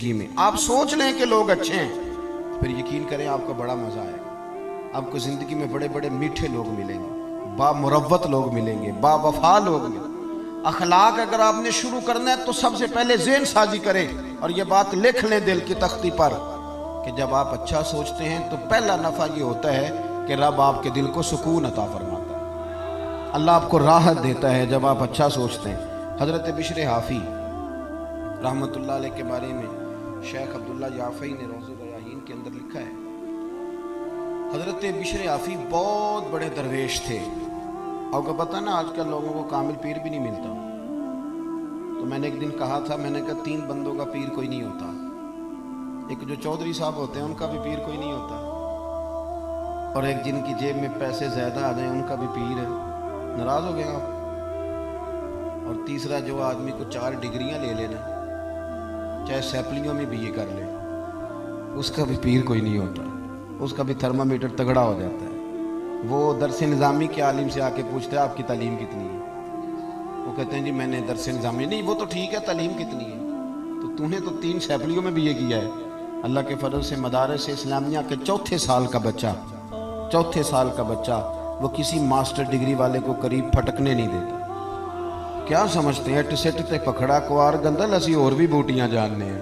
زندگی میں آپ سوچ لیں کہ لوگ اچھے ہیں، پھر یقین کریں آپ کو بڑا مزہ آئے گا۔ آپ کو زندگی میں بڑے بڑے میٹھے لوگ ملیں گے، با مروت لوگ ملیں گے، با وفا لوگ ملیں گے۔ اخلاق اگر آپ نے شروع کرنا ہے تو سب سے پہلے ذہن سازی کریں، اور یہ بات لکھ لیں دل کی تختی پر کہ جب آپ اچھا سوچتے ہیں تو پہلا نفع یہ ہوتا ہے کہ رب آپ کے دل کو سکون عطا فرماتا ہے، اللہ آپ کو راحت دیتا ہے جب آپ اچھا سوچتے ہیں۔ حضرت بشر حافی رحمۃ اللہ علیہ کے بارے میں شیخ عبداللہ یافعی نے روض الریاحین کے اندر لکھا ہے، حضرت بشر حافی بہت بڑے درویش تھے۔ آپ کو پتہ نا آج کل لوگوں کو کامل پیر بھی نہیں ملتا، تو میں نے ایک دن کہا تھا، میں نے کہا 3 بندوں کا پیر کوئی نہیں ہوتا، ایک جو چودھری صاحب ہوتے ہیں ان کا بھی پیر کوئی نہیں ہوتا، اور ایک جن کی جیب میں پیسے زیادہ آ جائیں ان کا بھی پیر ہے۔ ناراض ہو گئے آپ؟ اور تیسرا جو آدمی کو 4 ڈگریاں لے لینا، چاہے سیپلیوں میں بھی یہ کر لے، اس کا بھی پیر کوئی نہیں ہوتا، اس کا بھی تھرمامیٹر تگڑا ہو جاتا ہے۔ وہ درس نظامی کے عالم سے آ کے پوچھتا ہے آپ کی تعلیم کتنی ہے؟ وہ کہتے ہیں جی میں نے درس نظامی، نہیں وہ تو ٹھیک ہے، تعلیم کتنی ہے؟ تو نے تو 3 سیپلیوں میں بھی یہ کیا ہے۔ اللہ کے فضل سے مدارس اسلامیہ کے چوتھے سال کا بچہ وہ کسی ماسٹر ڈگری والے کو قریب پھٹکنے نہیں دیتا۔ کیا سمجھتے ہیں ٹسٹ تے پکھڑا کوار گندل اسی اور بھی بوٹیاں جاننے ہیں؟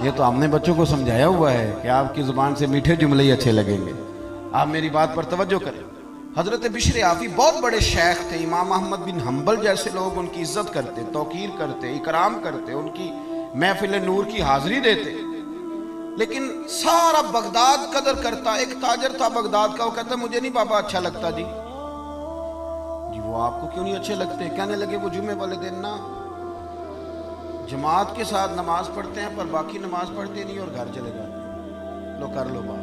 یہ تو ہم نے بچوں کو سمجھایا ہوا ہے کہ آپ کی زبان سے میٹھے جملے ہی اچھے لگیں گے۔ آپ میری بات پر توجہ کریں۔ حضرت بشر حافی بہت بڑے شیخ تھے، امام احمد بن حنبل جیسے لوگ ان کی عزت کرتے، توقیر کرتے، اکرام کرتے، ان کی محفل نور کی حاضری دیتے، لیکن سارا بغداد قدر کرتا۔ ایک تاجر تھا بغداد کا، وہ کہتا مجھے نہیں بابا اچھا لگتا جی وہ آپ کو کیوں نہیں اچھے لگتے؟ کہنے لگے وہ جمعے والے دن نا جماعت کے ساتھ نماز پڑھتے ہیں پر باقی نماز پڑھتے نہیں اور گھر چلے جاتے ہیں، لو کر لو بات۔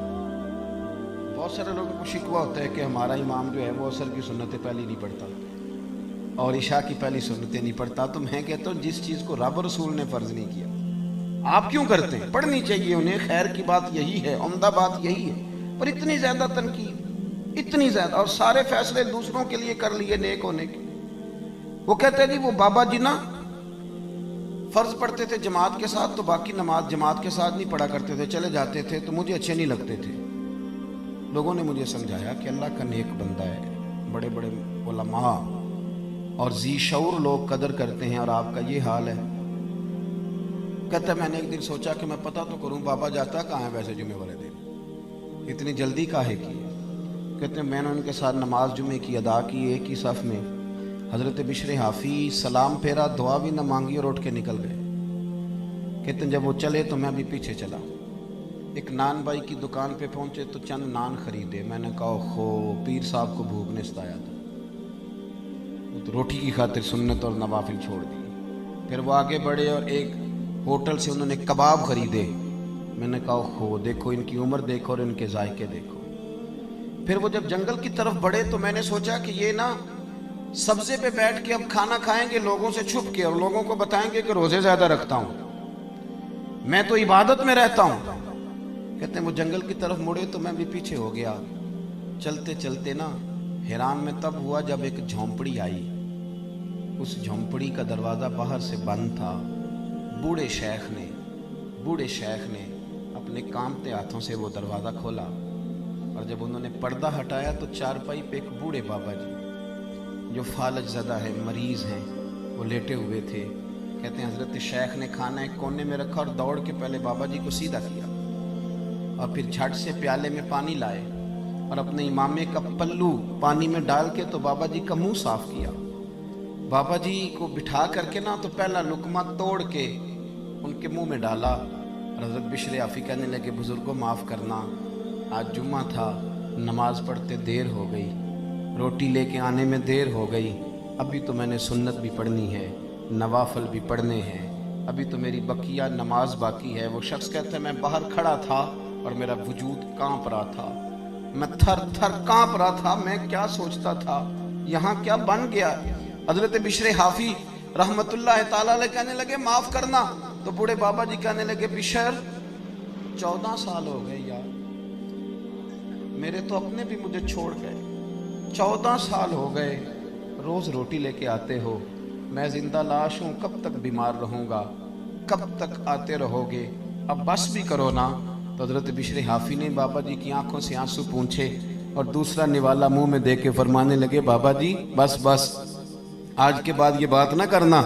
بہت سارے لوگوں کو شکوہ ہوتا ہے کہ ہمارا امام جو ہے وہ عصر کی سنتیں پہلی نہیں پڑھتا اور عشاء کی پہلی سنتیں نہیں پڑھتا۔ تو میں کہتا ہوں جس چیز کو رب رسول نے فرض نہیں کیا آپ کیوں کرتے ہیں؟ پڑھنی چاہیے انہیں، خیر کی بات یہی ہے، عمدہ بات یہی ہے، پر اتنی زیادہ تنقید، اتنی زیادہ، اور سارے فیصلے دوسروں کے لیے کر لیے نیک ہونے کے۔ وہ کہتے ہیں جی وہ بابا جی نا فرض پڑھتے تھے جماعت کے ساتھ تو باقی نماز جماعت کے ساتھ نہیں پڑھا کرتے تھے، چلے جاتے تھے تو مجھے اچھے نہیں لگتے تھے۔ لوگوں نے مجھے سمجھایا کہ اللہ کا نیک بندہ ہے، بڑے بڑے علماء اور ذی شعور لوگ قدر کرتے ہیں، اور آپ کا یہ حال ہے۔ کہتا ہے میں نے ایک دن سوچا کہ میں پتہ تو کروں بابا جاتا کہاں ہے ویسے جمعے والے دن، اتنی جلدی کاہے کی ہے؟ کہتے ہیں میں نے ان کے ساتھ نماز جمعے کی ادا کی ایک ہی صف میں۔ حضرت بشر حافی سلام پھیرا، دعا بھی نہ مانگی اور اٹھ کے نکل گئے۔ کہتے ہیں جب وہ چلے تو میں بھی پیچھے چلا، ایک نان بائی کی دکان پہ پہنچے تو چند نان خریدے۔ میں نے کہا خو پیر صاحب کو بھوک نے ستایا تھا، وہ تو روٹی کی خاطر سنت اور نوافل چھوڑ دی۔ پھر وہ آگے بڑھے اور ایک ہوٹل سے انہوں نے کباب خریدے۔ میں نے کہا خو دیکھو ان کی عمر دیکھو اور ان کے ذائقے دیکھو۔ پھر وہ جب جنگل کی طرف بڑھے تو میں نے سوچا کہ یہ نا سبزے پہ بیٹھ کے اب کھانا کھائیں گے لوگوں سے چھپ کے، اور لوگوں کو بتائیں گے کہ روزے زیادہ رکھتا ہوں، میں تو عبادت میں رہتا ہوں۔ کہتے ہیں وہ جنگل کی طرف مڑے تو میں بھی پیچھے ہو گیا۔ چلتے چلتے نا حیران میں تب ہوا جب ایک جھونپڑی آئی، اس جھونپڑی کا دروازہ باہر سے بند تھا۔ بوڑھے شیخ نے اپنے کانپتے ہاتھوں سے وہ دروازہ کھولا، اور جب انہوں نے پردہ ہٹایا تو چارپائی پہ ایک بوڑھے بابا جی جو فالج زدہ ہے، مریض ہیں، وہ لیٹے ہوئے تھے۔ کہتے ہیں حضرت شیخ نے کھانا ایک کونے میں رکھا اور دوڑ کے پہلے بابا جی کو سیدھا کیا، اور پھر جھٹ سے پیالے میں پانی لائے اور اپنے امامے کا پلو پانی میں ڈال کے تو بابا جی کا منہ صاف کیا۔ بابا جی کو بٹھا کر کے نا تو پہلا لقمہ توڑ کے ان کے منہ میں ڈالا، اور حضرت بشر حافی کہنے لگے بزرگوں معاف کرنا، آج جمعہ تھا، نماز پڑھتے دیر ہو گئی، روٹی لے کے آنے میں دیر ہو گئی، ابھی تو میں نے سنت بھی پڑھنی ہے، نوافل بھی پڑھنے ہیں، ابھی تو میری بقیہ نماز باقی ہے۔ وہ شخص کہتا ہے میں باہر کھڑا تھا اور میرا وجود کانپ رہا تھا، میں تھر تھر کانپ رہا تھا، میں کیا سوچتا تھا، یہاں کیا بن گیا۔ حضرت بشر حافی رحمت اللہ تعالیٰ علیہ کہنے لگے معاف کرنا، تو بوڑھے بابا جی کہنے لگے بشر 14 سال ہو گئے یار، میرے تو اپنے بھی مجھے چھوڑ گئے، 14 سال ہو گئے، روز روٹی لے کے آتے ہو، میں زندہ لاش ہوں، کب تک بیمار رہوں گا، کب تک آتے رہو گے، اب بس بھی کرو نا. تو حضرت بشر حافی نے بابا جی کی آنکھوں سے آنسو پونچھے اور دوسرا نوالا منہ میں دے کے فرمانے لگے بابا جی بس بس، آج کے بعد یہ بات نہ کرنا.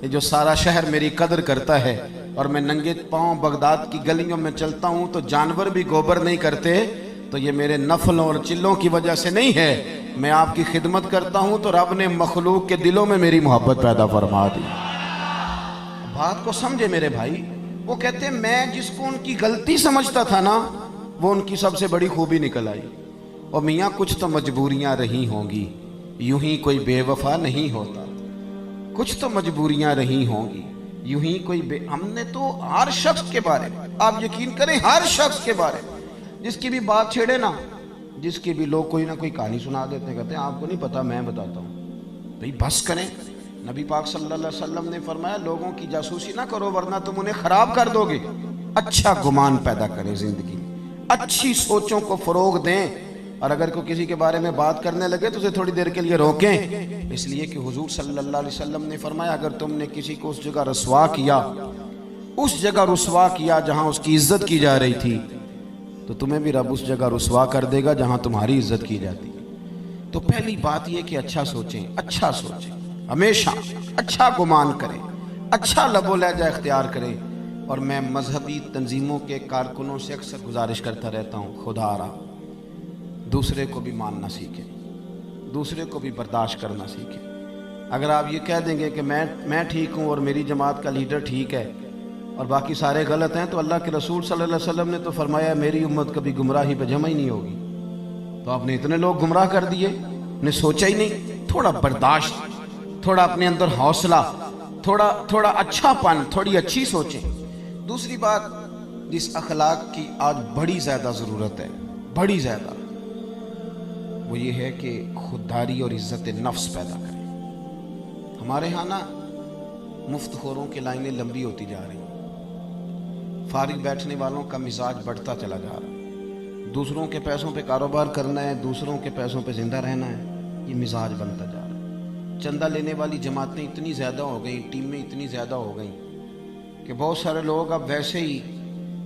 یہ جو سارا شہر میری قدر کرتا ہے اور میں ننگے پاؤں بغداد کی گلیوں میں چلتا ہوں تو جانور بھی گوبر نہیں کرتے، تو یہ میرے نفلوں اور چلوں کی وجہ سے نہیں ہے. میں آپ کی خدمت کرتا ہوں تو رب نے مخلوق کے دلوں میں میری محبت پیدا فرما دی. بات کو سمجھے میرے بھائی. وہ کہتے ہیں میں جس کو ان کی غلطی سمجھتا تھا نا وہ ان کی سب سے بڑی خوبی نکل آئی. اور میاں کچھ تو مجبوریاں رہی ہوں گی، یوں ہی کوئی بے وفا نہیں ہوتا. کچھ تو مجبوریاں رہی ہوں گی، یوں ہی کوئی ہم نے تو ہر شخص کے بارے میں، آپ یقین کریں ہر شخص کے بارے میں جس کی بھی بات چھیڑے نا، جس کی بھی لوگ کوئی نہ کوئی کہانی سنا دیتے ہیں، کہتے ہیں آپ کو نہیں پتا میں بتاتا ہوں. بھئی بس کریں. نبی پاک صلی اللہ علیہ وسلم نے فرمایا لوگوں کی جاسوسی نہ کرو ورنہ تم انہیں خراب کر دو گے. اچھا گمان پیدا کریں زندگی میں، اچھی سوچوں کو فروغ دیں، اور اگر کوئی کسی کے بارے میں بات کرنے لگے تو اسے تھوڑی دیر کے لیے روکیں، اس لیے کہ حضور صلی اللہ علیہ وسلم نے فرمایا اگر تم نے کسی کو اس جگہ رسوا کیا، اس جگہ رسوا کیا جہاں اس کی عزت کی جا رہی تھی، تو تمہیں بھی رب اس جگہ رسوا کر دے گا جہاں تمہاری عزت کی جاتی ہے. تو پہلی بات یہ کہ اچھا سوچیں، اچھا سوچیں، ہمیشہ اچھا گمان کریں، اچھا لب و لہجہ اختیار کریں. اور میں مذہبی تنظیموں کے کارکنوں سے اکثر گزارش کرتا رہتا ہوں خدا را دوسرے کو بھی ماننا سیکھیں، دوسرے کو بھی برداشت کرنا سیکھیں. اگر آپ یہ کہہ دیں گے کہ میں ٹھیک ہوں اور میری جماعت کا لیڈر ٹھیک ہے اور باقی سارے غلط ہیں، تو اللہ کے رسول صلی اللہ علیہ وسلم نے تو فرمایا میری امت کبھی گمراہی پہ جمع ہی نہیں ہوگی. تو آپ نے اتنے لوگ گمراہ کر دیے، نے سوچا ہی نہیں. تھوڑا برداشت، تھوڑا اپنے اندر حوصلہ، تھوڑا اچھا پن، تھوڑی اچھی سوچیں. دوسری بات جس اخلاق کی آج بڑی زیادہ ضرورت ہے، بڑی زیادہ، وہ یہ ہے کہ خودداری اور عزت نفس پیدا کریں. ہمارے ہاں نا مفت خوروں کی لائنیں لمبی ہوتی جا رہی ہیں، فارغ بیٹھنے والوں کا مزاج بڑھتا چلا جا رہا ہے، دوسروں کے پیسوں پہ کاروبار کرنا ہے، دوسروں کے پیسوں پہ زندہ رہنا ہے، یہ مزاج بنتا جا رہا ہے. چندہ لینے والی جماعتیں اتنی زیادہ ہو گئیں، ٹیمیں اتنی زیادہ ہو گئیں کہ بہت سارے لوگ اب ویسے ہی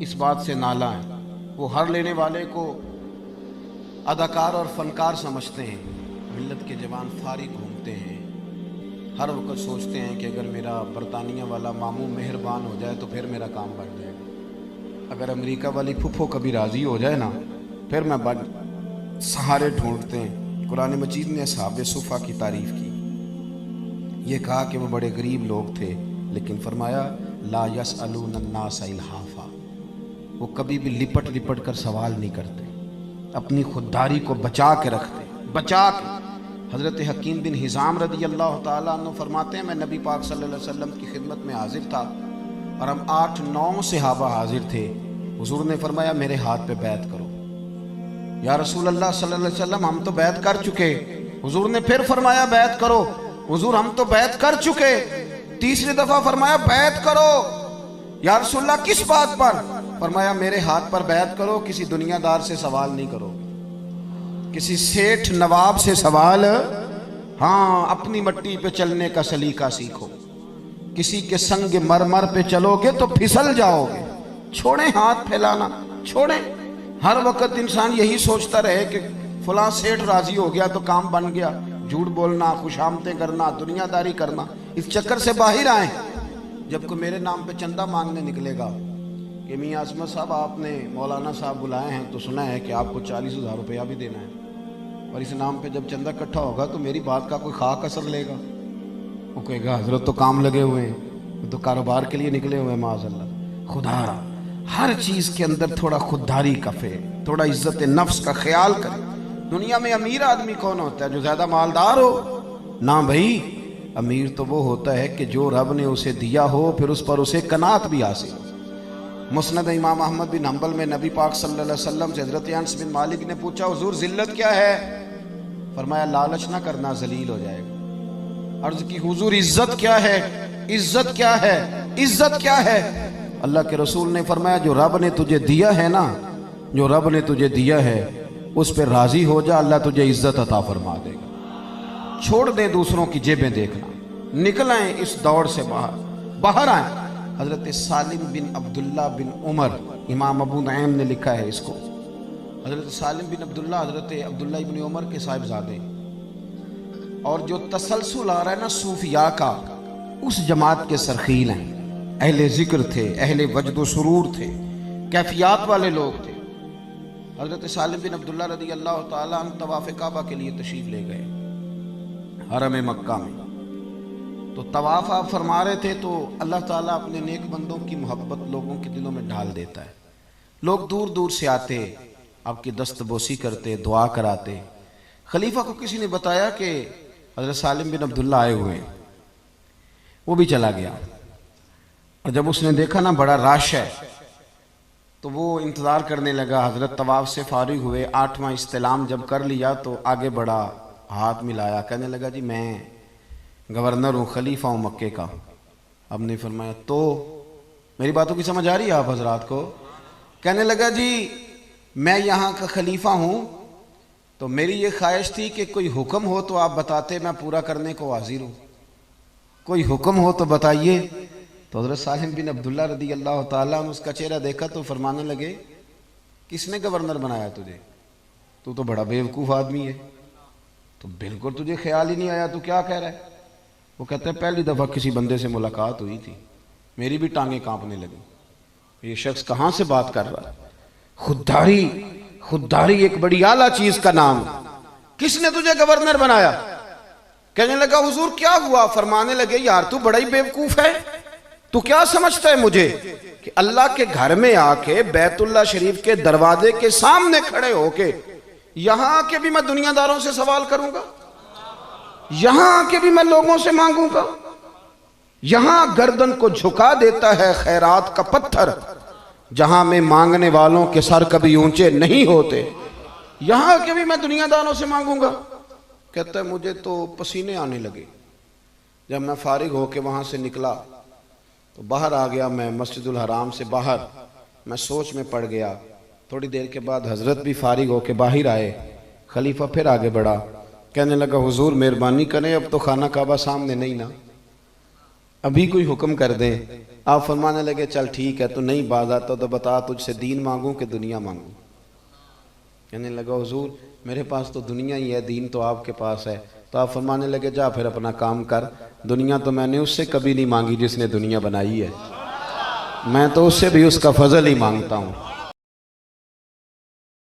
اس بات سے نالاں ہیں. وہ ہر لینے والے کو اداکار اور فنکار سمجھتے ہیں. ملت کے جوان فارغ گھومتے ہیں، ہر وقت سوچتے ہیں کہ اگر میرا برطانیہ والا ماموں مہربان ہو جائے تو پھر میرا کام بڑھ جائے گا، اگر امریکہ والی پھپھو کبھی راضی ہو جائے نا پھر میں سہارے ڈھونڈتے ہیں. قرآن مجید نے اصحاب صفا کی تعریف کی، یہ کہا کہ وہ بڑے غریب لوگ تھے، لیکن فرمایا لا یسألون الناس الحافا، وہ کبھی بھی لپٹ لپٹ کر سوال نہیں کرتے، اپنی خودداری کو بچا کے رکھتے، بچا کے. حضرت حکیم بن حزام رضی اللہ تعالیٰ عنہ فرماتے ہیں میں نبی پاک صلی اللہ علیہ وسلم کی خدمت میں حاضر تھا اور ہم 8-9 صحابہ حاضر تھے. حضور نے فرمایا میرے ہاتھ پہ بیعت کرو. یا رسول اللہ صلی اللہ علیہ وسلم ہم تو بیعت کر چکے. حضور نے پھر فرمایا بیعت کرو. حضور ہم تو بیعت کر چکے. تیسری دفعہ فرمایا بیعت کرو. یا رسول اللہ کس بات پر؟ فرمایا میرے ہاتھ پر بیعت کرو، کسی دنیا دار سے سوال نہیں کرو، کسی سیٹھ نواب سے سوال، ہاں اپنی مٹی پہ چلنے کا سلیقہ سیکھو. کسی کے سنگ مرمر پہ چلو گے تو پھسل جاؤ گے. چھوڑیں ہاتھ پھیلانا، چھوڑیں. ہر وقت انسان یہی سوچتا رہے کہ فلاں سیٹھ راضی ہو گیا تو کام بن گیا. جھوٹ بولنا، خوشامدیں کرنا، دنیا داری کرنا، اس چکر سے باہر آئیں. جب کوئی میرے نام پہ چندہ مانگنے نکلے گا کہ میاں عظمت صاحب آپ نے مولانا صاحب بلائے ہیں تو سنا ہے کہ آپ کو 40,000 روپیہ بھی دینا ہے، اور اس نام پہ جب چندہ اکٹھا ہوگا تو میری بات کا کوئی خاک اثر لے گا. وہ کہے گا حضرت تو کام لگے ہوئے ہیں، وہ تو کاروبار کے لیے نکلے ہوئے ہیں. معاذ اللہ. خدا ہر چیز کے اندر تھوڑا خودداری کا فعل، تھوڑا عزت نفس کا خیال کرے. دنیا میں امیر آدمی کون ہوتا ہے؟ جو زیادہ مالدار ہو؟ نہ بھائی، امیر تو وہ ہوتا ہے کہ جو رب نے اسے دیا ہو پھر اس پر اسے قناعت بھی حاصل ہو. مسند امام احمد بن حنبل میں نبی پاک صلی اللہ علیہ وسلم سے حضرت انس بن مالک نے پوچھا حضور ذلت کیا ہے؟ فرمایا لالچ نہ کرنا، ذلیل ہو جائے گا. عرض کی حضور عزت کیا ہے؟ عزت کیا ہے؟ عزت کیا ہے؟ اللہ کے رسول نے فرمایا جو رب نے تجھے دیا ہے نا، جو رب نے تجھے دیا ہے اس پہ راضی ہو جا، اللہ تجھے عزت عطا فرما دے گا. چھوڑ دیں دوسروں کی جیبیں دیکھنا، نکل آئیں اس دوڑ سے باہر آئیں. حضرت سالم بن عبداللہ بن عمر، امام ابو نعیم نے لکھا ہے اس کو، حضرت سالم بن عبداللہ حضرت عبداللہ بن عمر کے صاحبزادے، اور جو تسلسل آ رہا ہے نا صوفیاء کا، اس جماعت کے سرخیل ہیں، اہل ذکر تھے، اہل وجد و سرور تھے، کیفیات والے لوگ تھے۔ حضرت سالم بن عبداللہ رضی اللہ تعالیٰ عنہ طواف کعبہ کے لیے تشریف لے گئے حرم مکہ میں، تو طواف آپ فرما رہے تھے تو اللہ تعالیٰ اپنے نیک بندوں کی محبت لوگوں کے دلوں میں ڈال دیتا ہے، لوگ دور دور سے آتے، آپ کی دست بوسی کرتے، دعا کراتے۔ خلیفہ کو کسی نے بتایا کہ حضرت سالم بن عبداللہ آئے ہوئے ہیں، وہ بھی چلا گیا، اور جب اس نے دیکھا نا بڑا رش ہے تو وہ انتظار کرنے لگا۔ حضرت طواف سے فارغ ہوئے، 8واں استلام جب کر لیا تو آگے بڑھا، ہاتھ ملایا، کہنے لگا جی میں گورنر ہوں، خلیفہ ہوں مکے کا۔ اب نے فرمایا تو میری باتوں کی سمجھ آ رہی ہے آپ حضرات کو؟ کہنے لگا جی میں یہاں کا خلیفہ ہوں، تو میری یہ خواہش تھی کہ کوئی حکم ہو تو آپ بتاتے، میں پورا کرنے کو حاضر ہوں، کوئی حکم ہو تو بتائیے۔ تو حضرت سالم بن عبداللہ رضی اللہ تعالیٰ عنہ اس کا چہرہ دیکھا تو فرمانے لگے کس نے گورنر بنایا تجھے؟ تو بڑا بیوقوف آدمی ہے، تو بالکل تجھے خیال ہی نہیں آیا، تو کیا کہہ رہا ہے؟ وہ کہتے ہیں پہلی دفعہ کسی بندے سے ملاقات ہوئی تھی، میری بھی ٹانگیں کانپنے لگی، یہ شخص کہاں سے بات کر رہا ہے؟ خودداری ایک بڑی اعلیٰ چیز کا نام، کس نے تجھے گورنر بنایا؟ کہنے لگا حضور کیا ہوا؟ فرمانے لگے یار تو بڑا ہی بیوقوف ہے، تو کیا سمجھتا ہے مجھے کہ اللہ کے گھر میں آ کے بیت اللہ شریف کے دروازے کے سامنے کھڑے ہو کے یہاں آ کے بھی میں دنیا داروں سے سوال کروں گا، یہاں آ کے بھی میں لوگوں سے مانگوں گا؟ یہاں گردن کو جھکا دیتا ہے خیرات کا پتھر، جہاں میں مانگنے والوں کے سر کبھی اونچے نہیں ہوتے، یہاں آ کے بھی میں دنیا داروں سے مانگوں گا؟ کہتا ہے مجھے تو پسینے آنے لگے، جب میں فارغ ہو کے وہاں سے نکلا تو باہر آ گیا، میں مسجد الحرام سے باہر، میں سوچ میں پڑ گیا۔ تھوڑی دیر کے بعد حضرت بھی فارغ ہو کے باہر آئے، خلیفہ پھر آگے بڑھا، کہنے لگا حضور مہربانی کریں، اب تو خانہ کعبہ سامنے نہیں نا، ابھی کوئی حکم کر دیں۔ آپ فرمانے لگے چل ٹھیک ہے، تو نہیں باز آتا تو بتا تجھ سے دین مانگوں کہ دنیا مانگوں؟ کہنے لگا حضور میرے پاس تو دنیا ہی ہے، دین تو آپ کے پاس ہے۔ تو آپ فرمانے لگے جا پھر اپنا کام کر، دنیا تو میں نے اس سے کبھی نہیں مانگی جس نے دنیا بنائی ہے، میں تو اس سے بھی اس کا فضل ہی مانگتا ہوں۔